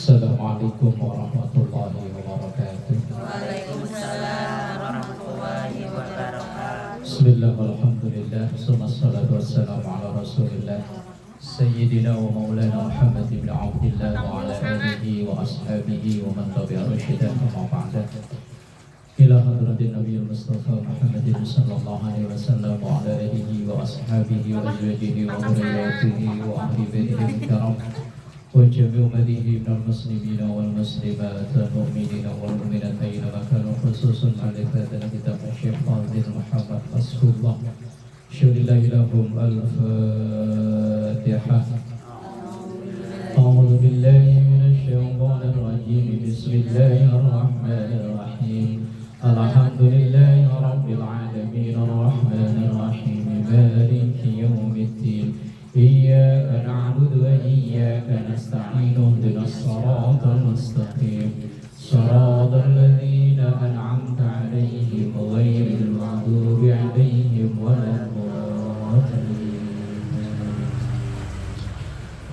Assalamualaikum warahmatullahi wabarakatuh. Waalaikumsalam warahmatullahi wabarakatuh. Bismillah walhamdulillah wassalatu wassalamu ala rasulillah Sayyidina wa maulana Muhammad ibn Abdillah wa ala alihi wa ashabihi wa man tabi'a rusyidah wa ba'da. Ila hadratin Nabiul Mustafa Muhammadin sallallahu alaihi wasallam wa ala alihi wa ashabihi wa azwajihi wa dhurriyyatihi wa ahli baitihi karam wa jami'u ummatihi minal muslimina wal muslimat wal mu'minina wal mu'minat ayyama kanu khususun alifatan kitab Syekh Fadil Muhammad Rasulullah syurillahi lahum al-fatihah. A'udzu billahi minasy syaithanir rajim. Bismillahirrahmanirrahim. Alhamdulillahi rabbil alamin arrahmanir rahim maliki yaumiddin. Iyyaka na'budu wa iyyaka nasta'in ihdinas siratal mustaqim siratal ladzina an'amta 'alaihim ghairil maghdubi 'alaihim waladdallin.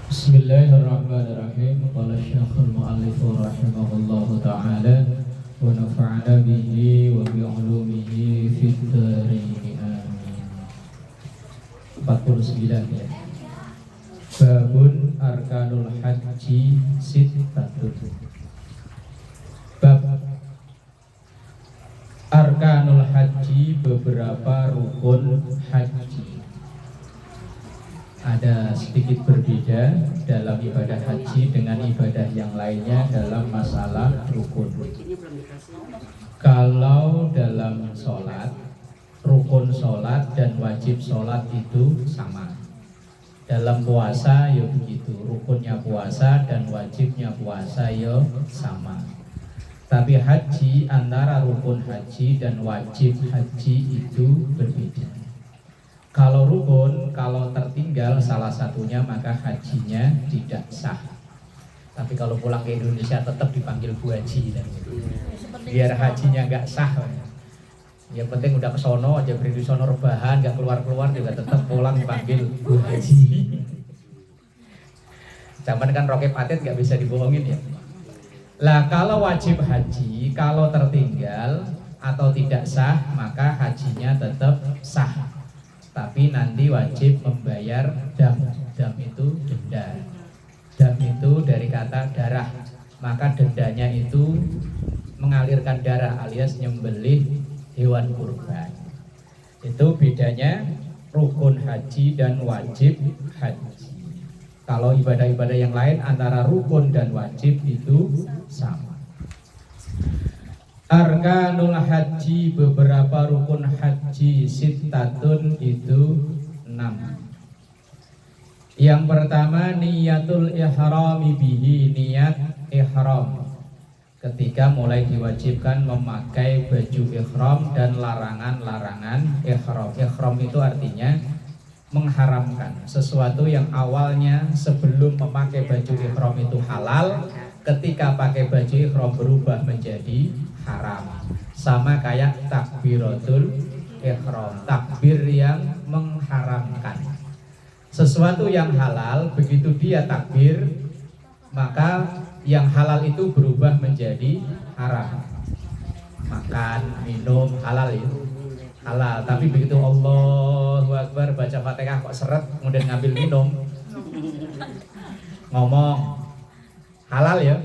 Bismillahirrahmanirrahim. Qala Syekhul Mu'allif rahimahullahu ta'ala wa nafa'ana bihi wa bi 'ulumihi fid dharain amin. 49 ya. Babun arkanul haji sittatun. Bab arkanul haji, beberapa rukun haji. Ada sedikit berbeda dalam ibadah haji dengan ibadah yang lainnya dalam masalah rukun. Kalau dalam sholat, rukun sholat dan wajib sholat itu sama. Dalam puasa ya begitu, rukunnya puasa dan wajibnya puasa ya sama. Tapi haji, antara rukun haji dan wajib haji itu berbeda. Kalau rukun, kalau tertinggal salah satunya maka hajinya tidak sah. Tapi kalau pulang ke Indonesia tetap dipanggil Bu Haji dan biar hajinya nggak sah. Yang penting udah kesono aja, beri di sono rebahan, nggak keluar-keluar juga tetap pulang dipanggil Bu Haji. Zaman kan Rokib Atit nggak bisa dibohongin ya. Lah kalau wajib haji, kalau tertinggal atau tidak sah maka hajinya tetap sah. Tapi nanti wajib membayar dam. Dam itu denda. Dam itu dari kata darah. Maka dendanya itu mengalirkan darah alias nyembelih hewan kurban. Itu bedanya rukun haji dan wajib haji. Kalau ibadah-ibadah yang lain antara rukun dan wajib itu sama. Arkanul haji, beberapa rukun haji sittatun itu 6. Yang pertama niyatul ihrami bihi, niat ihram. Ketika mulai diwajibkan memakai baju ihram dan larangan-larangan ihram. Ihram itu artinya mengharamkan sesuatu yang awalnya sebelum memakai baju ihram itu halal, ketika pakai baju ihram berubah menjadi haram. Sama kayak takbiratul ihram, takbir yang mengharamkan. Sesuatu yang halal begitu dia takbir, maka yang halal itu berubah menjadi haram. Makan, minum halal itu halal, tapi begitu Allahu Akbar baca Fatihah kok seret, kemudian ngambil minum, ngomong halal ya,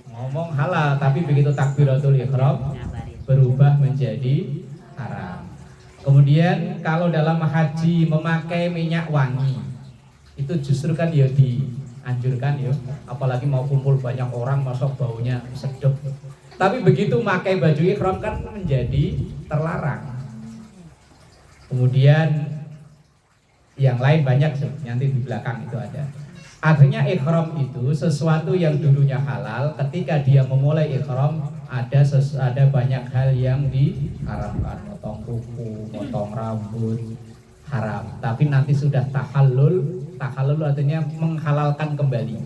ngomong halal, tapi begitu takbiratul ihram berubah menjadi haram. Kemudian kalau dalam haji memakai minyak wangi, itu justru kan ya dianjurkan ya, apalagi mau kumpul banyak orang masuk baunya sedap. Tapi begitu pakai baju ihram kan menjadi terlarang. Kemudian yang lain banyak nanti di belakang itu ada. Artinya ihram itu sesuatu yang dulunya halal, ketika dia memulai ihram ada banyak hal yang diharamkan, potong kuku, potong rambut haram. Tapi nanti sudah tahallul artinya menghalalkan kembali.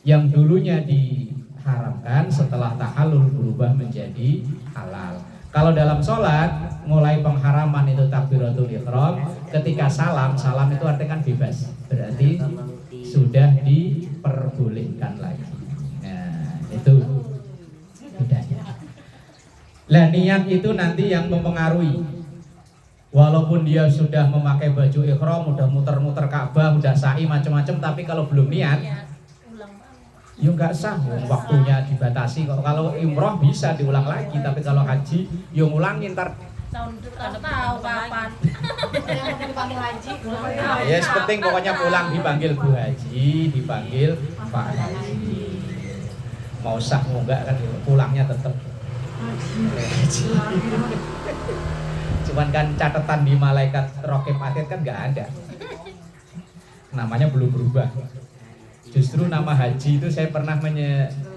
Yang dulunya diharamkan setelah tahallul berubah menjadi halal. Kalau dalam sholat mulai pengharaman itu takbiratul ihram, ketika salam itu artinya kan bebas, berarti sudah diperbolehkan lagi. Nah Lah niat itu nanti yang mempengaruhi. Walaupun dia sudah memakai baju ihram, udah muter-muter Ka'bah, udah sa'i macam-macam, tapi kalau belum niat, ya nggak sah. Waktunya dibatasi. Kalau umroh bisa diulang lagi, tapi kalau haji, ya ngulangin ntar. Tahun depan tahu kapan. Yang mau dipanggil haji. Ya, penting pokoknya pulang dipanggil Bu Haji, dipanggil Pak Haji. Mau sah mau enggak kan pulangnya tetap haji. Cuman kan catatan di malaikat Raqib Atid kan nggak ada. Namanya belum berubah. Justru nama haji itu saya pernah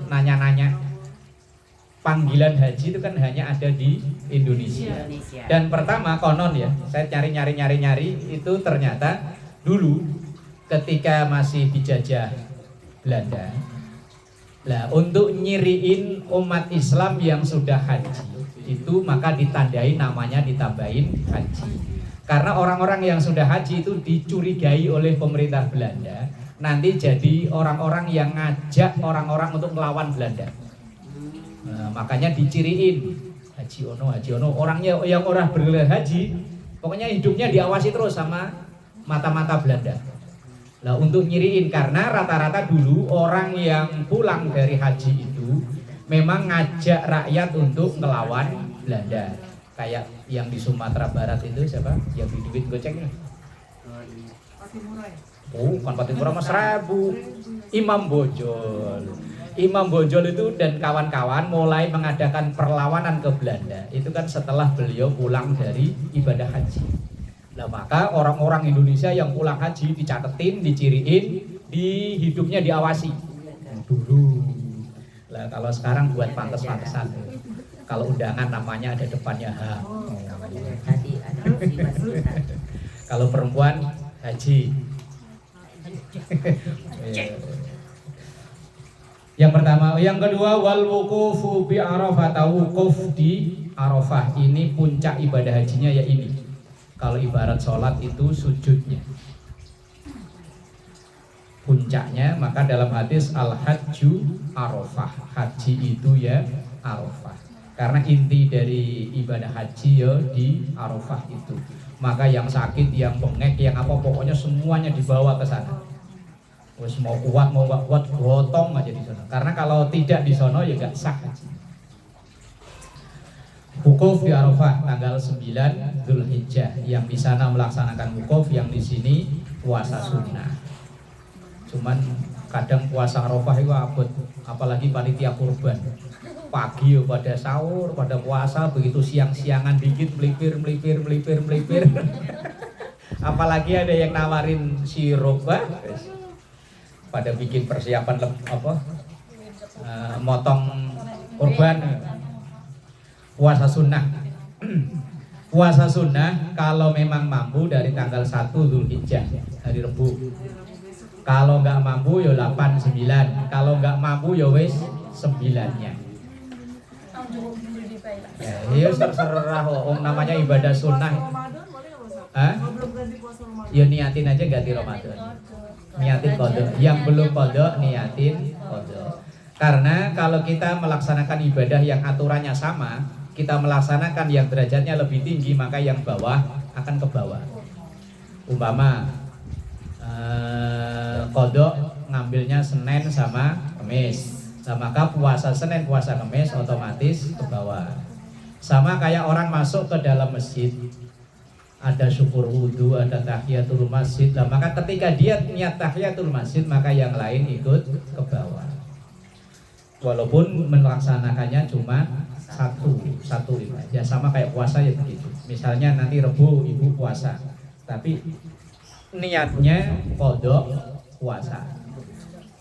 nanya-nanya. Panggilan haji itu kan hanya ada di Indonesia. Dan pertama konon ya, saya nyari itu ternyata dulu ketika masih dijajah Belanda. Lah untuk nyiriin umat Islam yang sudah haji itu maka ditandai namanya ditambahin haji. Karena orang-orang yang sudah haji itu dicurigai oleh pemerintah Belanda nanti jadi orang-orang yang ngajak orang-orang untuk melawan Belanda. Nah, makanya diciriin Haji Ono orangnya yang orang bergelar haji pokoknya hidupnya diawasi terus sama mata-mata Belanda. Nah untuk nyiriin karena rata-rata dulu orang yang pulang dari haji itu memang ngajak rakyat untuk ngelawan Belanda. Kayak yang di Sumatera Barat itu siapa? Yang di duit gocengnya? Oh, bukan Patimura Mas Rabu, Imam Bonjol itu dan kawan-kawan mulai mengadakan perlawanan ke Belanda. Itu kan setelah beliau pulang dari ibadah haji. Nah maka orang-orang Indonesia yang pulang haji dicatetin, diciriin, di hidupnya diawasi. Dulu. Lah kalau sekarang buat pantes-pantesan. Kalau undangan namanya ada depannya H. Kalau perempuan haji. Yang pertama, yang kedua wal wuqufu bi Arafah, wukuf di Arafah. Ini puncak ibadah hajinya ya ini. Kalau ibarat sholat itu sujudnya. Puncaknya maka dalam hadis al-hajju Arafah. Haji itu ya Arafah. Karena inti dari ibadah haji ya di Arafah itu. Maka yang sakit, yang bengek, yang apa pokoknya semuanya dibawa ke sana. Wes mau kuat mau gak kuat gotong aja di sana. Karena kalau tidak di sana ya gak sah haji. Wukuf di Arafah tanggal 9 Dzulhijjah. Yang di sana melaksanakan wukuf, yang di sini puasa sunnah. Cuman kadang puasa Arafah itu abot, apalagi panitia kurban. Pagi pada sahur, pada puasa, begitu siang-siangan dikit melipir. Apalagi ada yang nawarin sirup, pada bikin persiapan motong kurban. Puasa sunnah. Puasa sunnah kalau memang mampu dari tanggal 1 Dzulhijjah, hari Rebu. Kalau nggak mampu ya 8, 9. Kalau nggak mampu ya wis 9-nya. Ya terserah om, namanya ibadah sunnah. Ya niatin aja ganti Ramadan. Niatin kodok, yang belum kodok niatin kodok. Karena kalau kita melaksanakan ibadah yang aturannya sama, kita melaksanakan yang derajatnya lebih tinggi, maka yang bawah akan ke bawah. Umpama kodok ngambilnya Senin sama Kamis, nah, maka puasa Senin puasa Kamis otomatis ke bawah. Sama kayak orang masuk ke dalam masjid, ada syukur wudhu, ada tahiyatul masjid. Nah, maka ketika dia niat tahiyatul masjid, maka yang lain ikut ke bawah. Walaupun melaksanakannya cuma satu ibadah. Sama kayak puasa ya begitu. Misalnya nanti Rebu ibu puasa, tapi niatnya kodok puasa.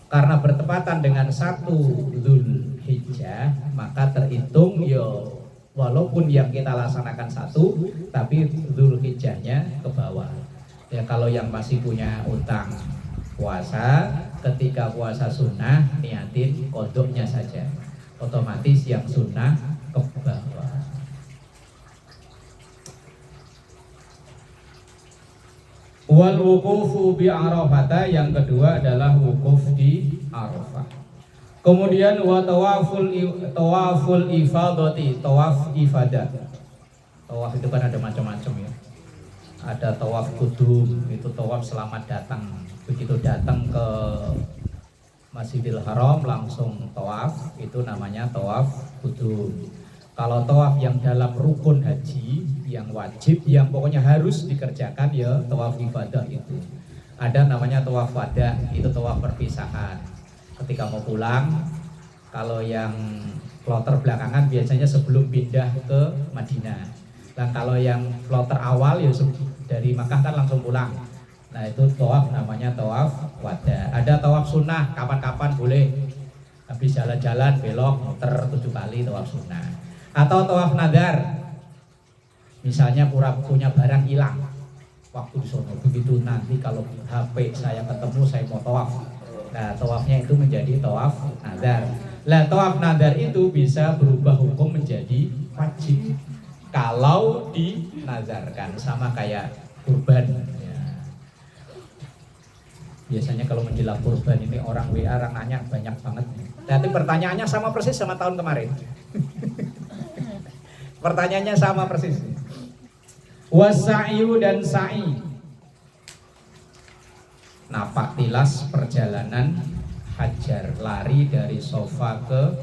Karena bertepatan dengan 1 Dzulhijjah, maka terhitung yo. Walaupun yang kita laksanakan 1, tapi Dzulhijjahnya ke bawah. Ya kalau yang masih punya utang puasa, ketika puasa sunnah niatin kodoknya saja, otomatis yang sunnah ke bawah. Wal wuqufu bi Arafah, yang kedua adalah wukuf di Arafah. Kemudian wa tawaful ifadati, tawaf ifadah. Tawaf itu kan ada macam-macam ya. Ada tawaf kudum, itu tawaf selamat datang. Begitu datang ke Masjidil Haram langsung tawaf, itu namanya tawaf kudum. Kalau tawaf yang dalam rukun haji, yang wajib, yang pokoknya harus dikerjakan ya tawaf ibadah itu. Ada namanya tawaf wada, itu tawaf perpisahan. Ketika mau pulang, kalau yang kloter belakangan biasanya sebelum pindah ke Madinah. Dan kalau yang kloter awal ya dari Makkah kan langsung pulang. Nah itu tawaf namanya tawaf wada. Ada tawaf sunnah, kapan-kapan boleh. Habis jalan-jalan belok muter 7 kali tawaf sunnah. Atau tawaf nadar. Misalnya pura punya barang hilang. Waktu di sono begitu nanti kalau HP saya ketemu saya mau tawaf. Nah, tawafnya itu menjadi tawaf nadar. Nah, tawaf nadar itu bisa berubah hukum menjadi wajib kalau dinazarkan, sama kayak kurban. Ya. Biasanya kalau menjelang kurban ini orang WA, orang nanya banyak banget. Nanti pertanyaannya sama persis sama tahun kemarin. Pertanyaannya sama persis. Wasa'yu dan sa'i. Napak tilas perjalanan hajar, lari dari Sofa ke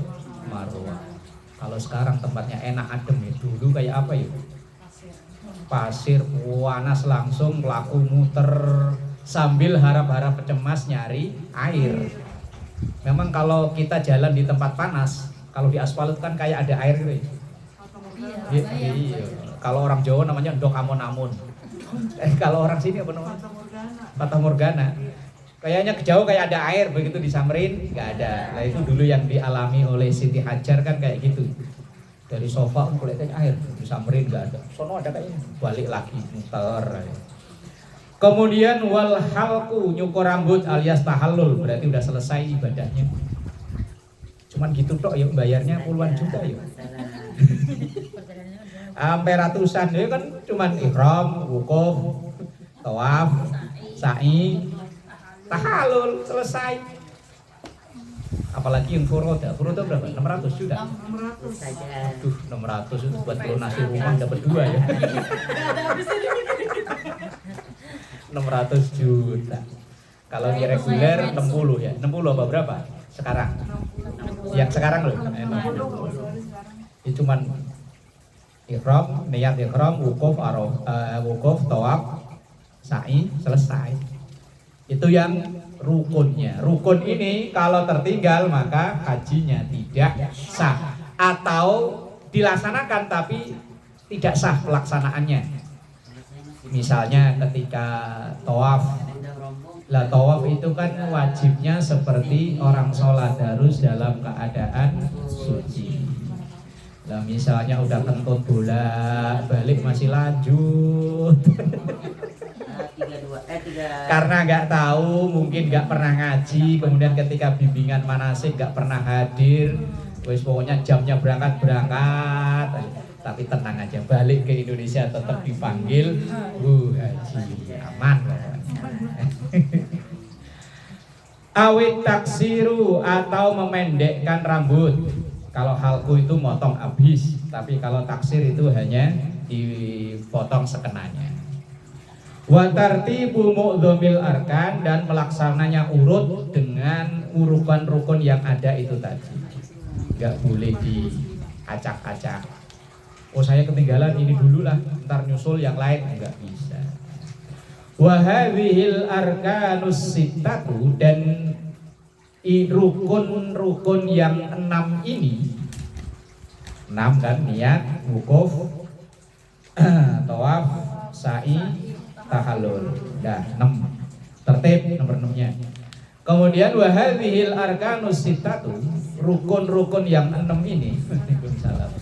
Marwah. Kalau sekarang tempatnya enak adem ya, dulu kayak apa ya? Pasir, panas langsung, pelaku muter sambil harap-harap cemas nyari air. Memang kalau kita jalan di tempat panas, kalau di aspal itu kan kayak ada air gitu ya. Iya. Kalau orang Jawa namanya ndok amun-amun. Kalau orang sini apa namanya? Fata Morgana. Kayaknya jauh kayak ada air, begitu disamperin nggak ada. Nah itu dulu yang dialami oleh Siti Hajar kan kayak gitu. Dari Sofa kulitnya air, disamperin nggak ada. Sono ada kayaknya. Balik lagi muter. Kemudian wal halku, nyukur rambut alias tahallul, berarti udah selesai ibadahnya. Cuman gitu tok ya, bayarnya puluhan juta ya. Sampai ratusan ya kan, cuman ihram, wukuf, tawaf, sa'i, tahallul, selesai. Apalagi yang furoda berapa? 600 juta. 600 saja. Aduh, 600 itu buat lunasi rumah dapat 2 ya. 600 juta. Kalau di reguler 60 ya. 60 apa berapa? Sekarang. Yang sekarang loh. 60. Itu cuman ihram, niat ihram, wukuf, wukuf, tawaf, sa'i, selesai. Itu yang rukunnya. Rukun ini kalau tertinggal maka hajinya tidak sah, atau dilaksanakan tapi tidak sah pelaksanaannya. Misalnya ketika tawaf, lah tawaf itu kan wajibnya seperti orang sholat, harus dalam keadaan suci. Lah misalnya udah kentut bolak balik masih lanjut. Karena nggak tahu, mungkin nggak pernah ngaji, kemudian ketika bimbingan manasik nggak pernah hadir, wes pokoknya jamnya berangkat, tapi tenang aja, balik ke Indonesia tetap dipanggil haji, aman. Awit taksiru, atau memendekkan rambut. Kalau halku itu motong habis, tapi kalau taksir itu hanya dipotong sekenanya. Wa tartibu mu'dhamil arkan, dan melaksananya urut dengan urutan rukun yang ada itu tadi. Enggak boleh diacak-acak. Oh saya ketinggalan ini dulu lah, ntar nyusul yang lain, enggak bisa. Wa hadhil arkanus sittatu, dan rukun-rukun yang 6 ini, 6 kan, niat, wukuf, tawaf, sa'i, tahallul. Dah 6. Tertib nomor 6-nya. Kemudian wa hadhil arkanus sittatu, rukun-rukun yang 6 ini. Waalaikumsalam.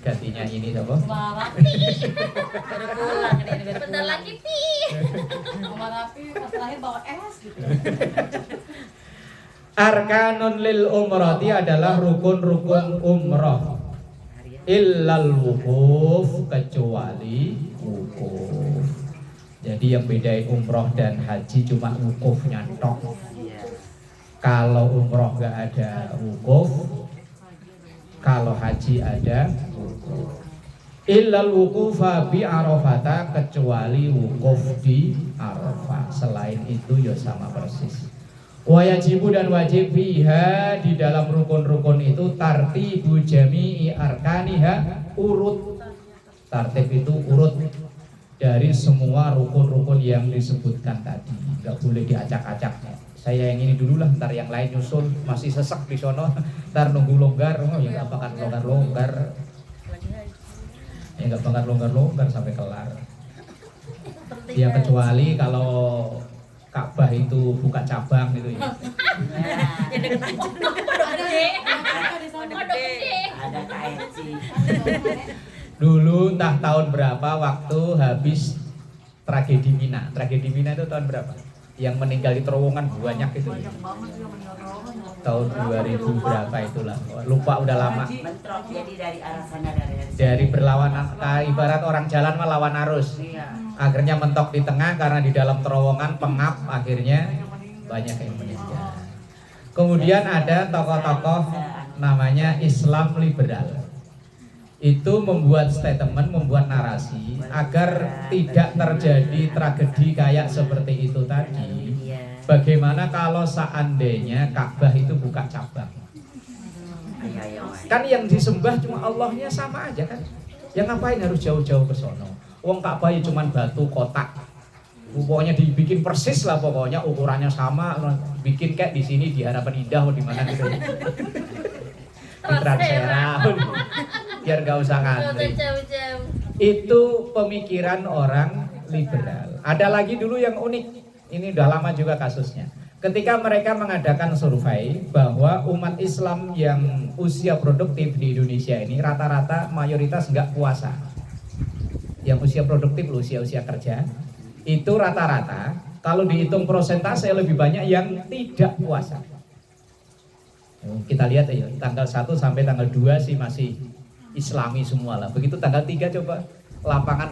Gantinya ini apa? Baru pulang ini, bentar lagi pi. Mama Rafi pas terakhir bawa es gitu. Arkanun lil umrati adalah rukun-rukun umrah. Illal wukuf, kecuali wukuf. Jadi yang bedain umroh dan haji cuma wukufnya tok. Kalau umroh nggak ada wukuf, kalau haji ada wukuf. Illal wukufa bi Arafata, kecuali wukuf di Arafah. Selain itu ya sama persis. Wajibu dan wajib fiha, di dalam rukun-rukun itu tartibu jami'i arkaniha, urut. Tartib itu urut dari semua rukun-rukun yang disebutkan tadi. Nggak boleh diacak-acak. Saya yang ini dulu lah, ntar yang lain nyusul, masih sesek di sono, ntar nunggu longgar, oh ya nggak bakal longgar-longgar, ya nggak bakal longgar-longgar sampai kelar. Ya kecuali kalau Ka'bah itu buka cabang gitu ya. Ya deket aja. Pondok gede. Ada KFC. Dulu entah tahun berapa waktu habis tragedi Mina. Tragedi Mina itu tahun berapa? Yang meninggal di terowongan banyak itu ya. Tahun 2000 berapa itulah. Lupa, udah lama. Bentrok, jadi dari arah sana Dari berlawanan, ibarat orang jalan melawan arus. Iya. Akhirnya mentok di tengah karena di dalam terowongan pengap, akhirnya banyak yang meninggal. Kemudian ada tokoh-tokoh namanya Islam liberal. Itu membuat statement, membuat narasi agar tidak terjadi tragedi kayak seperti itu tadi. Bagaimana kalau seandainya Ka'bah itu buka cabang? Kan yang disembah cuma Allahnya, sama aja kan? Yang ngapain harus jauh-jauh ke sono? Wong Ka'bah ya cuma batu kotak. Pokoknya dibikin persis lah, pokoknya ukurannya sama, bikin kayak di sini di Harapan Indah atau di mana gitu. Di Transera. Biar gak usah ngantri. Itu pemikiran orang liberal. Ada lagi dulu yang unik. Ini udah lama juga kasusnya. Ketika mereka mengadakan survei bahwa umat Islam yang usia produktif di Indonesia ini rata-rata mayoritas nggak puasa. Yang usia produktif, usia kerja, itu rata-rata kalau dihitung persentase lebih banyak yang tidak puasa. Kita lihat aja, tanggal 1 sampai tanggal 2 sih masih Islami semua lah. Begitu tanggal 3 coba lapangan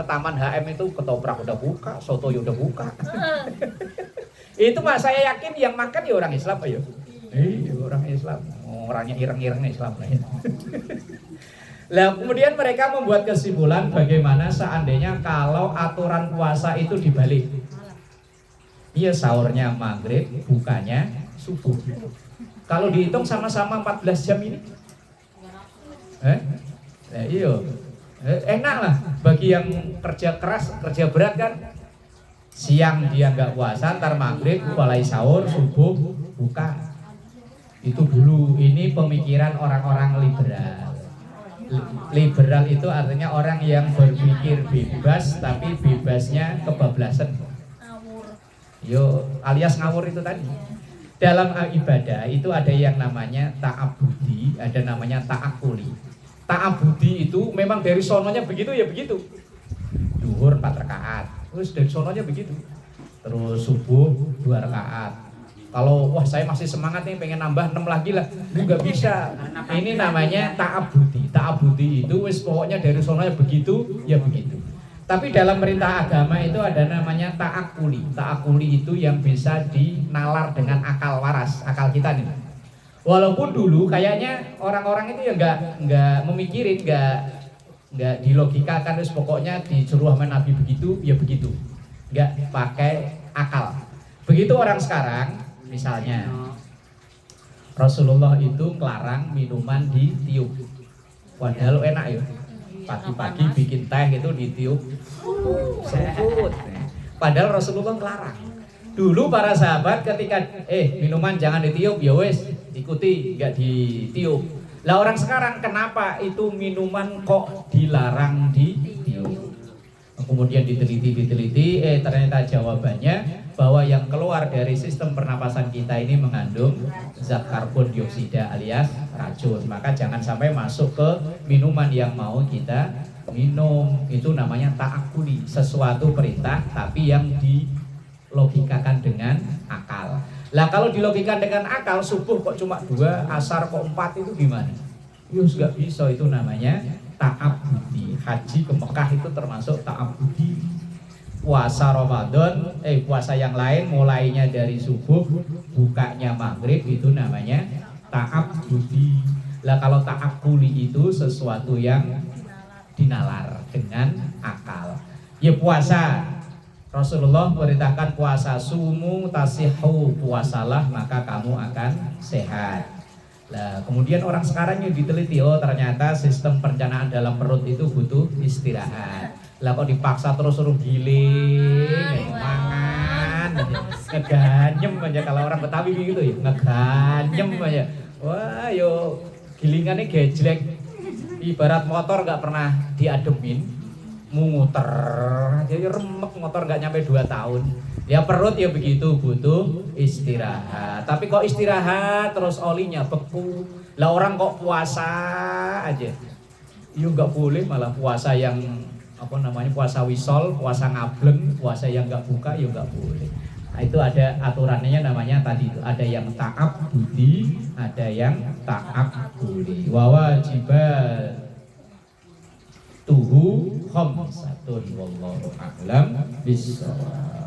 Taman HM itu ketoprak udah buka, soto udah buka. Itu mah saya yakin yang makan ya orang Islam ayo. Orang Islam, orangnya ireng-ireng Islam lah ya. Lah kemudian mereka membuat kesimpulan bagaimana seandainya kalau aturan puasa itu dibalik. Iya, sahurnya maghrib, bukanya subuh. Kalau dihitung sama-sama 14 jam ini. Iya. Enak lah bagi yang kerja keras, kerja berat kan. Siang dia nggak puasa, ntar maghrib mulai sahur, subuh buka. Itu dulu, ini pemikiran orang-orang liberal. Liberal itu artinya orang yang berpikir bebas, tapi bebasnya kebablasan. Yo, alias ngawur itu tadi. Dalam ibadah itu ada yang namanya ta'abudi, ada namanya ta'akuli. Ta'abudi itu memang dari sononya begitu ya begitu. Duhur 4 rakaat, terus dari sononya begitu. Terus subuh 2 rakaat. Kalau wah saya masih semangat nih pengen nambah 6 lagi lah, nggak bisa. Ini namanya ta'abudi. Ta'abudi itu wis pokoknya dari sononya begitu ya begitu. Tapi dalam perintah agama itu ada namanya ta'akuli. Ta'akuli itu yang bisa dinalar dengan akal waras, akal kita nih. Walaupun dulu kayaknya orang-orang itu ya nggak memikirin, nggak dilogikakan, terus pokoknya disuruh sama Nabi begitu ya begitu, nggak pakai akal. Begitu orang sekarang, misalnya Rasulullah itu ngelarang minuman ditiup, padahal enak ya. Pagi-pagi bikin teh itu ditiup, seruput. Padahal Rasulullah ngelarang. Dulu para sahabat ketika minuman jangan ditiup, ya wes ikuti, nggak ditiup. Lah orang sekarang kenapa itu minuman kok dilarang ditiup? Kemudian diteliti, ternyata jawabannya bahwa yang keluar dari sistem pernapasan kita ini mengandung zat karbon dioksida alias racun. Maka jangan sampai masuk ke minuman yang mau kita minum. Itu namanya ta'akuli, sesuatu perintah tapi yang dilogikakan dengan akal. Lah kalau dilogikakan dengan akal, subuh kok cuma 2, asar kok 4, itu gimana? Yus gak bisa, itu namanya ta'abudi. Haji ke Mekah itu termasuk ta'abudi. puasa Ramadan, puasa yang lain mulainya dari subuh, bukanya maghrib, itu namanya ta'abbudi. Lah kalau ta'akkuli itu sesuatu yang dinalar dengan akal. Ya puasa, Rasulullah memerintahkan puasa, sumu tasihu, puasalah maka kamu akan sehat. Lah kemudian orang sekarang yang diteliti, oh ternyata sistem pencernaan dalam perut itu butuh istirahat. Lah kok dipaksa terus suruh giling, mangan, ngeganyem aja, kalau orang Betawi gitu ya, ngeganyem aja. Wah yo gilingannya gejlek, ibarat motor gak pernah diademin, muter, jadi remek motor gak nyampe 2 tahun. Ya perut ya begitu, butuh istirahat. Tapi kok istirahat terus olinya beku. Lah orang kok puasa aja, yuk gak boleh, malah puasa yang puasa wisol, puasa ngableng, puasa yang gak buka yuk gak boleh. Nah itu ada aturannya, namanya tadi itu ada yang ta'abbudi, ada yang ta'akkuli. Wa wajibat tuhu khamsatun wallahu a'lam bissawab.